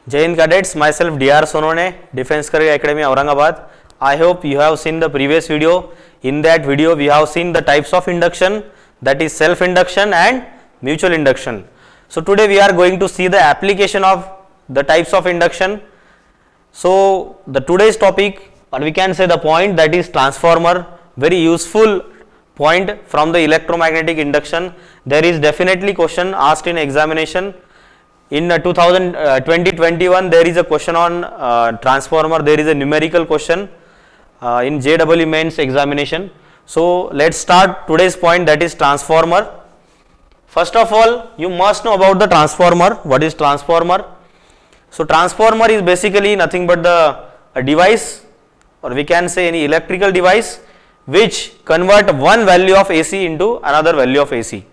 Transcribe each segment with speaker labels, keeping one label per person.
Speaker 1: Jai Hind cadets, myself DR Sonone, Defense Career Academy Aurangabad. I hope you have seen the previous video. In that video we have seen the types of induction, that is self induction and mutual induction. So today we are going to see the application of the types of induction. So the today's topic, or we can say the point, that is transformer, very useful point from the electromagnetic induction. There is definitely question asked in examination. In 2021 there is a question on transformer. There is a numerical question in JEE mains examination. So let's start today's point, that is transformer. First of all, you must know about the transformer. What is transformer? So transformer is basically nothing but a device, or we can say any electrical device which convert one value of AC into another value of AC.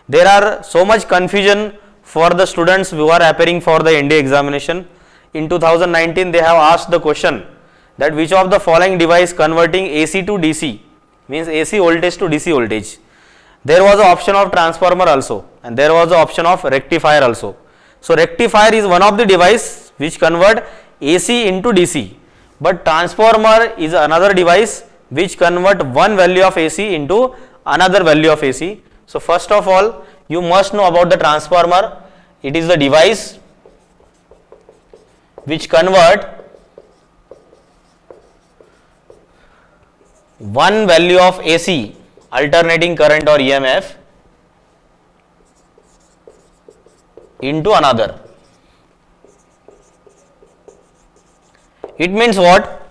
Speaker 1: There are so much confusion for the students who are appearing for the NDA examination. In 2019 they have asked the question that which of the following device converting AC to DC, means AC voltage to DC voltage. There was an option of transformer also, and there was an option of rectifier also. So rectifier is one of the device which convert AC into DC, but transformer is another device which convert one value of AC into another value of AC. So first of all, you must know about the transformer. It is the device which convert one value of AC, alternating current or EMF, into another. It means what?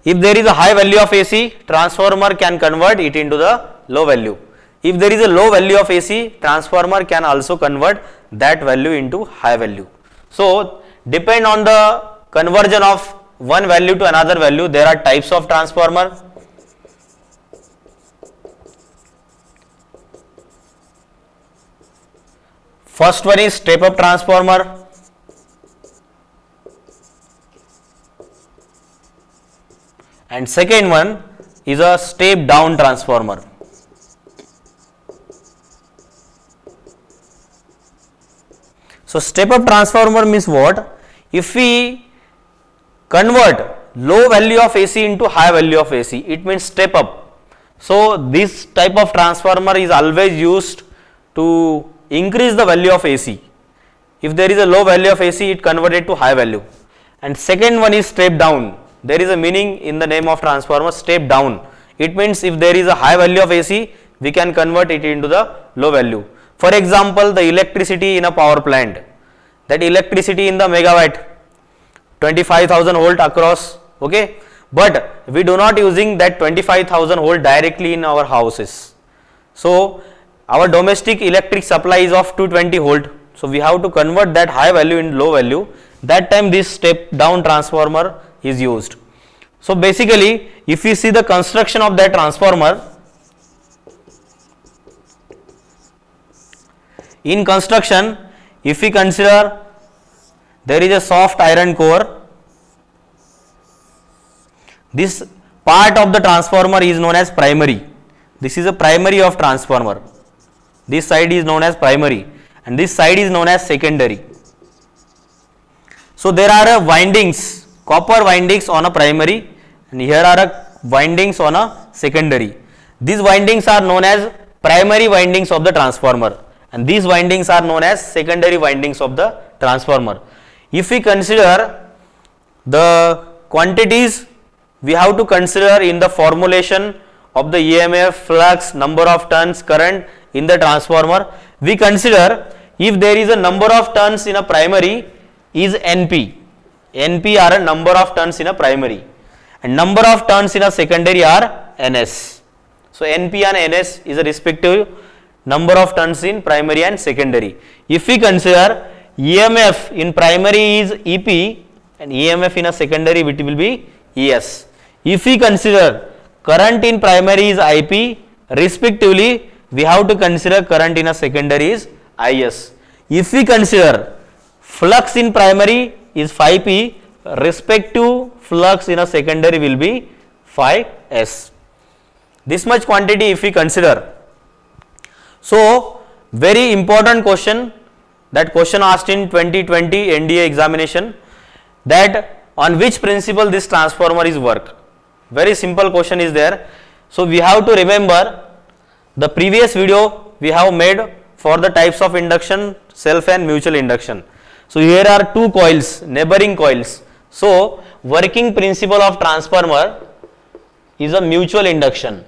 Speaker 1: If there is a high value of AC, transformer can convert it into the low value. If there is a low value of AC, transformer can also convert that value into high value. So depend on the conversion of one value to another value, there are types of transformer. First one is step up transformer. And second one is a step down transformer. So step up transformer means what? If we convert low value of AC into high value of AC, it means step up. So this type of transformer is always used to increase the value of AC. If there is a low value of AC, it converted to high value. And second one is step down. There is a meaning in the name of transformer, step down. It means if there is a high value of AC, we can convert it into the low value. For example, the electricity in a power plant, that electricity in the megawatt, 25,000 volt across, okay, but we do not using that 25,000 volt directly in our houses. So our domestic electric supply is of 220 volt, so we have to convert that high value in low value. That time this step down transformer is used. So basically, if we see the construction of that transformer, in construction, if we consider there is a soft iron core, this part of the transformer is known as primary. This is a primary of transformer. This side is known as primary and this side is known as secondary. So there are windings, copper windings on a primary, and here are windings on a secondary. These windings are known as primary windings of the transformer, and these windings are known as secondary windings of the transformer. If we consider the quantities, we have to consider in the formulation of the EMF, flux, number of turns, current in the transformer. We consider if there is a number of turns in a primary is NP. NP are a number of turns in a primary, and number of turns in a secondary are NS. So NP and NS is a respective number of turns in primary and secondary. If we consider EMF in primary is EP and EMF in a secondary it will be ES. If we consider current in primary is IP, respectively we have to consider current in a secondary is IS. If we consider flux in primary is phi P, respective flux in a secondary will be phi S. This much quantity if we consider. So very important question, that question asked in 2020 NDA examination. that on which principle this transformer is work. Very simple question is there. So we have to remember the previous video we have made for the types of induction, self and mutual induction. So here are two coils, neighboring coils. So working principle of transformer is a mutual induction.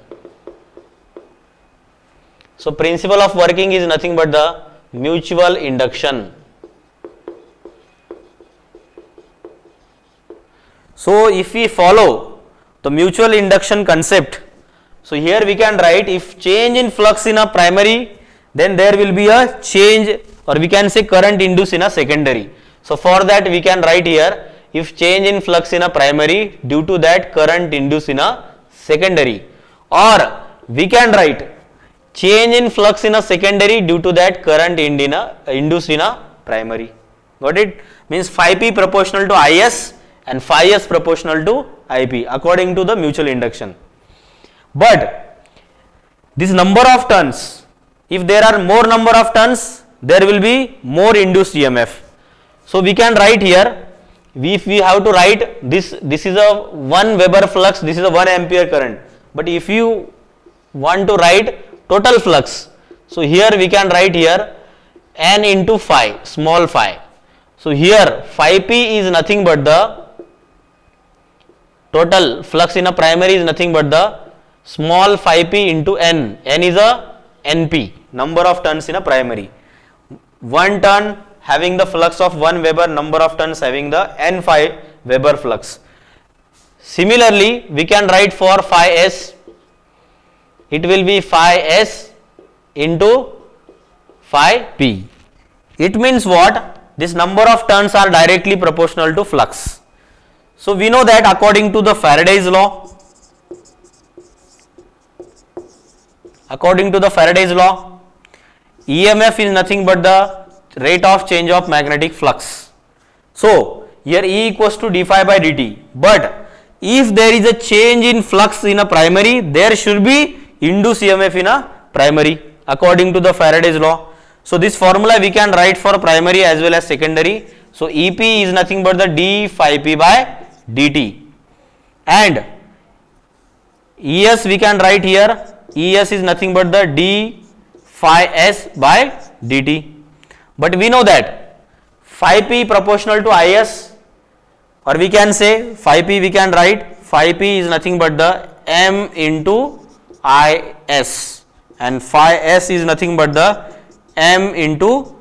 Speaker 1: So principle of working is nothing but the mutual induction. So if we follow the mutual induction concept, so here we can write if change in flux in a primary, then there will be a change, or we can say current induced in a secondary. So for that we can write here if change in flux in a primary, due to that current induced in a secondary, or we can write change in flux in a secondary due to that current induced in a primary. Got it? Means phi p proportional to Is and phi s proportional to Ip according to the mutual induction. But this number of turns, if there are more number of turns, there will be more induced EMF. So we can write here, if we have to write this is a 1 Weber flux, this is a 1 ampere current. But if you want to write total flux, so here we can write here n into phi, small phi. So here phi p is nothing but the total flux in a primary is nothing but the small phi p into n. N is a np, number of turns in a primary. 1 turn having the flux of 1 Weber, number of turns having the n phi Weber flux. Similarly, we can write for phi s, it will be phi s into phi p. It means what? This number of turns are directly proportional to flux. So we know that according to the Faraday's law, EMF is nothing but the rate of change of magnetic flux. So here E equals to d phi by dt. But if there is a change in flux in a primary, there should be induced EMF in a primary according to the Faraday's law. So this formula we can write for primary as well as secondary. So EP is nothing but the d phi p by dt, and ES we can write here, ES is nothing but the d phi s by dt. But we know that phi p proportional to Is, or we can say phi p, we can write phi p is nothing but the m into Is, and phi s is nothing but the m into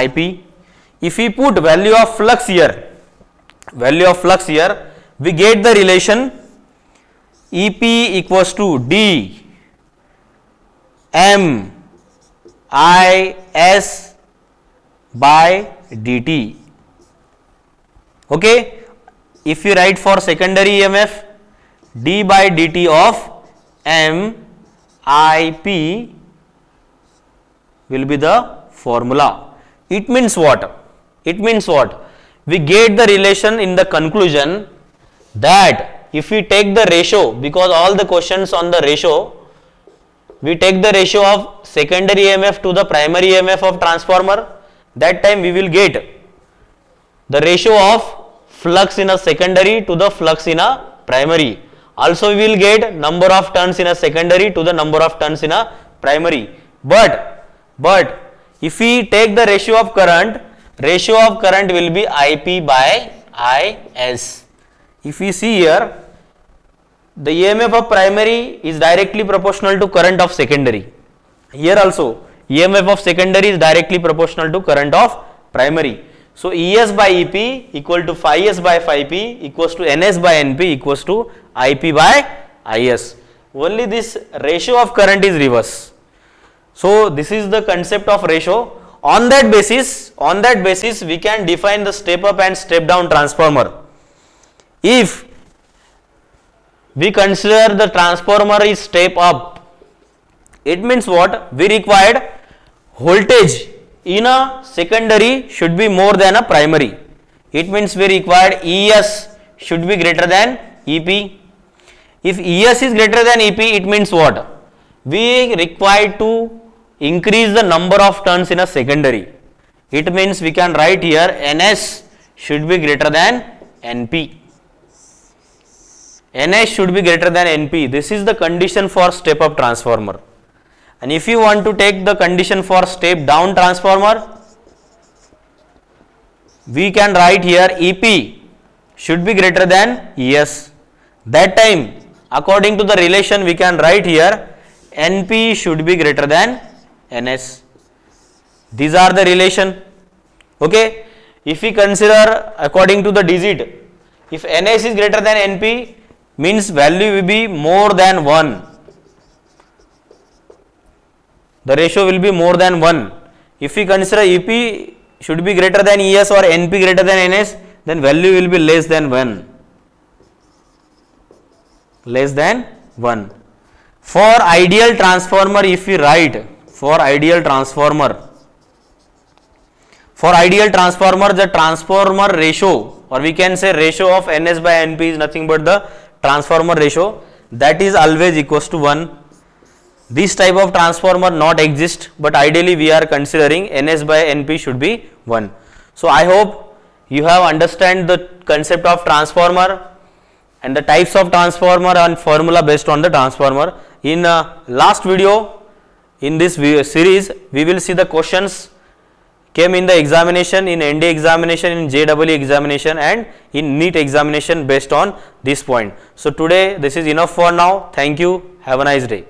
Speaker 1: Ip. If we put value of flux here, we get the relation EP equals to d m Is by dt. Okay, if you write for secondary EMF, d by dt of m Ip will be the formula. It means what? We get the relation in the conclusion that if we take the ratio, because all the questions on the ratio, we take the ratio of secondary EMF to the primary EMF of transformer, that time we will get the ratio of flux in a secondary to the flux in a primary. Also we will get number of turns in a secondary to the number of turns in a primary. But if we take the ratio of current will be Ip by Is. If we see here, the EMF of primary is directly proportional to current of secondary. Here also EMF of secondary is directly proportional to current of primary. So Es by Ep equal to phi s by phi p equals to Ns by Np equals to Ip by Is. Only this ratio of current is reverse. So this is the concept of ratio. On that basis we can define the step up and step down transformer. If we consider the transformer is step up, it means what? We required voltage in a secondary should be more than a primary. It means we required Es should be greater than Ep. If Es is greater than Ep, it means what? We require to increase the number of turns in a secondary. It means we can write here Ns should be greater than NP. NS should be greater than NP. This is the condition for step up transformer. And if you want to take the condition for step down transformer, we can write here EP should be greater than ES. That time, according to the relation, we can write here NP should be greater than NS. These are the relation. Okay. If we consider according to the digit, if NS is greater than NP, means value will be more than 1. The ratio will be more than 1. If we consider EP should be greater than ES or NP greater than NS, then value will be less than 1. Less than 1. For ideal transformer, if we write for ideal transformer, the transformer ratio, or we can say ratio of NS by NP is nothing but the transformer ratio, that is always equals to 1. This type of transformer not exist, but ideally we are considering NS by NP should be 1. So I hope you have understand the concept of transformer and the types of transformer and formula based on the transformer. In last video in this series, we will see the questions came in the examination, in ND examination, in JEE examination and in NEET examination based on this point. So today this is enough for now. Thank you. Have a nice day.